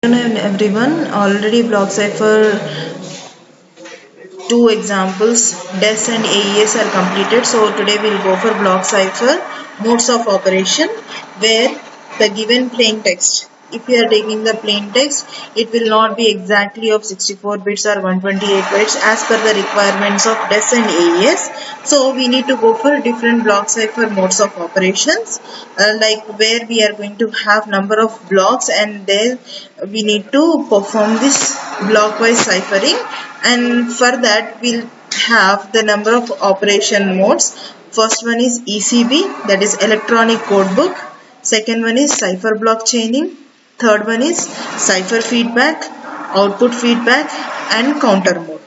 Afternoon everyone. Already block cipher two examples DES and AES are completed. So today we'll go for block cipher modes of operation, where the given plain text, if you are taking the plain text, it will not be exactly of 64 bits or 128 bits as per the requirements of DES and AES. So we need to go for different block cipher modes of operations, like where we are going to have number of blocks, and then we need to perform this blockwise ciphering, and for that we'll have the number of operation modes. First one is ECB, that is electronic code book. Second one is cipher block chaining. Third one is cipher feedback, output feedback, and counter mode.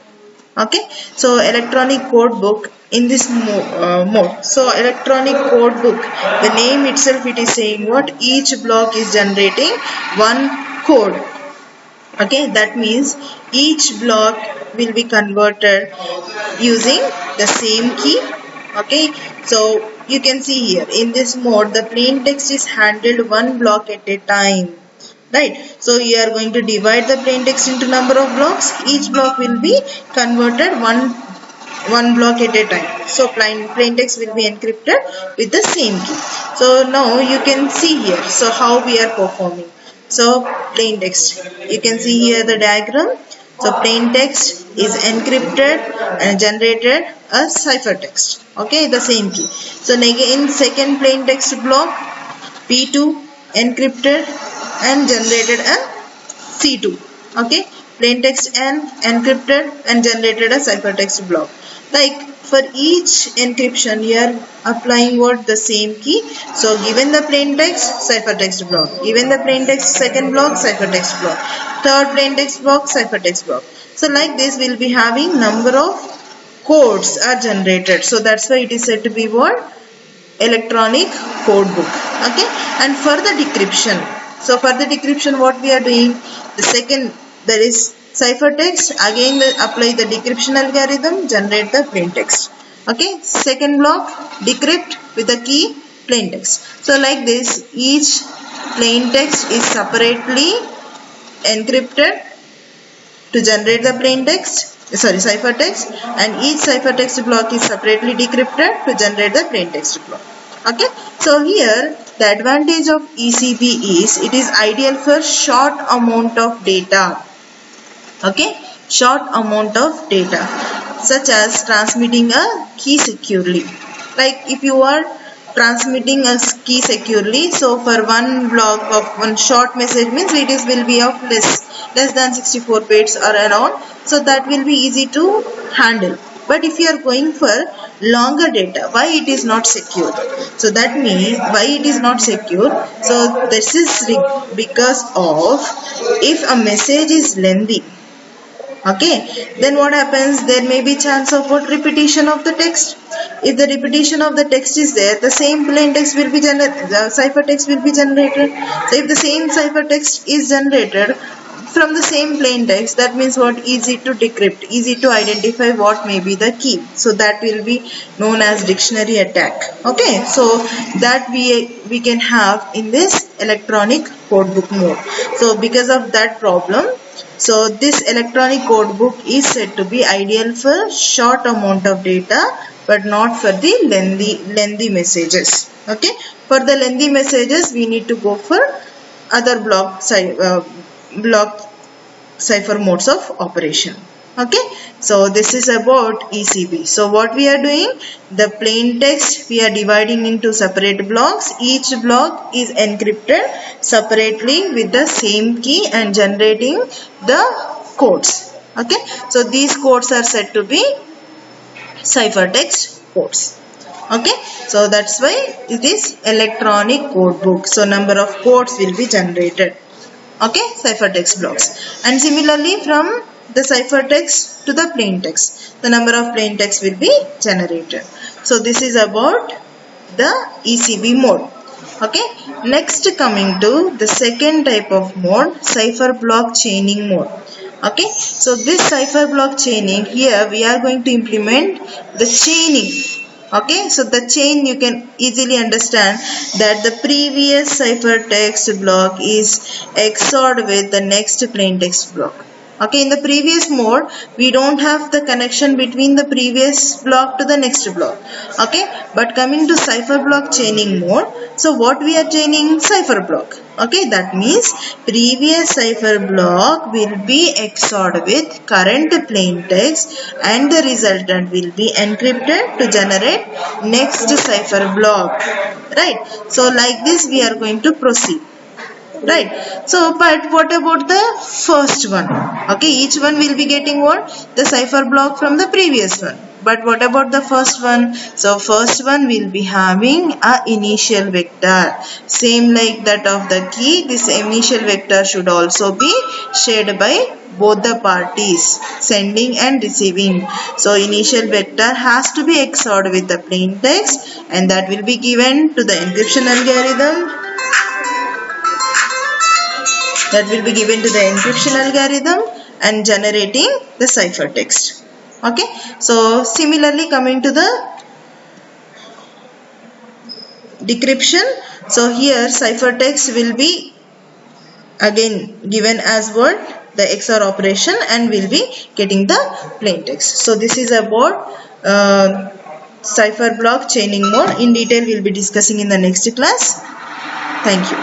Okay, so electronic code book in this mode. So electronic code book, the name itself, it is saying what each block is generating one code. Okay, that means each block will be converted using the same key. Okay, so you can see here in this mode the plain text is handled one block at a time, right? So you are going to divide the plain text into number of blocks. Each block will be converted one block at a time. So plain text will be encrypted with the same key. So now you can see here, so how we are performing. So plain text, you can see here the diagram. So plain text is encrypted and generated a ciphertext. Okay, the same key. So in second plain text block, P2 encrypted and generated a C2. Okay, plain text and encrypted and generated a ciphertext block. Like for each encryption, you are applying what? The same key. So given the plain text, ciphertext block. Given the plain text second block, ciphertext block. Third plain text block, ciphertext block. So like this, we'll be having number of codes are generated. So that's why it is said to be what? Electronic code book. Okay, and for the decryption. So for the decryption, what we are doing? The second, that is ciphertext, again apply the decryption algorithm, generate the plain text. Okay, second block, decrypt with the key plain text. So like this, each plain text is separately encrypted to generate the plain text, ciphertext, and each ciphertext block is separately decrypted to generate the plain text block. Okay, so here the advantage of ECB is it is ideal for short amount of data. Okay, short amount of data, such as transmitting a key securely. Like if you are transmitting a key securely, so for one block of one short message means it is will be of less than 64 bits or around, so that will be easy to handle. But if you are going for longer data, why it is not secure? So that means why it is not secure? So this is because of if a message is lengthy. Okay, then what happens? There may be chance of what? Repetition of the text. If the repetition of the text is there, the same plain text will be generated, the ciphertext will be generated. So if the same ciphertext is generated from the same plain text, that means what? Easy to decrypt, easy to identify what may be the key. So that will be known as dictionary attack. Okay, so that we can have in this electronic code book mode. So because of that problem, so this electronic code book is said to be ideal for short amount of data, but not for the lengthy messages. Okay, for the lengthy messages we need to go for other block cipher modes of operation. Okay, so this is about ECB. So what we are doing, the plain text we are dividing into separate blocks. Each block is encrypted separately with the same key and generating the codes. Okay, so these codes are said to be ciphertext codes. Okay, so that's why it is electronic code book. So number of codes will be generated. Okay, ciphertext blocks, and similarly from the ciphertext to the plain text, the number of plain text will be generated. So this is about the ECB mode. Okay, next coming to the second type of mode, cipher block chaining mode. Okay, so this cipher block chaining, here we are going to implement the chaining Okay, so the chain, you can easily understand that the previous ciphertext block is XORed with the next plaintext block. Okay, in the previous mode, we don't have the connection between the previous block to the next block. Okay, but coming to cipher block chaining mode, so what we are chaining? Cipher block. Okay, that means previous cipher block will be XORed with current plaintext and the resultant will be encrypted to generate next cipher block. Right, so like this we are going to proceed. Right, so but what about the first one? Okay, each one will be getting what? The cipher block from the previous one. But what about the first one? So first one will be having a initial vector. Same like that of the key, this initial vector should also be shared by both the parties, sending and receiving. So initial vector has to be XORed with the plain text, and that will be given to the encryption algorithm. That will be given to the encryption algorithm and generating the ciphertext. Okay, so similarly coming to the decryption, so here ciphertext will be again given as what? The XOR operation, and will be getting the plain text. So this is about cipher block chaining mode. In detail we will be discussing in the next class. Thank you.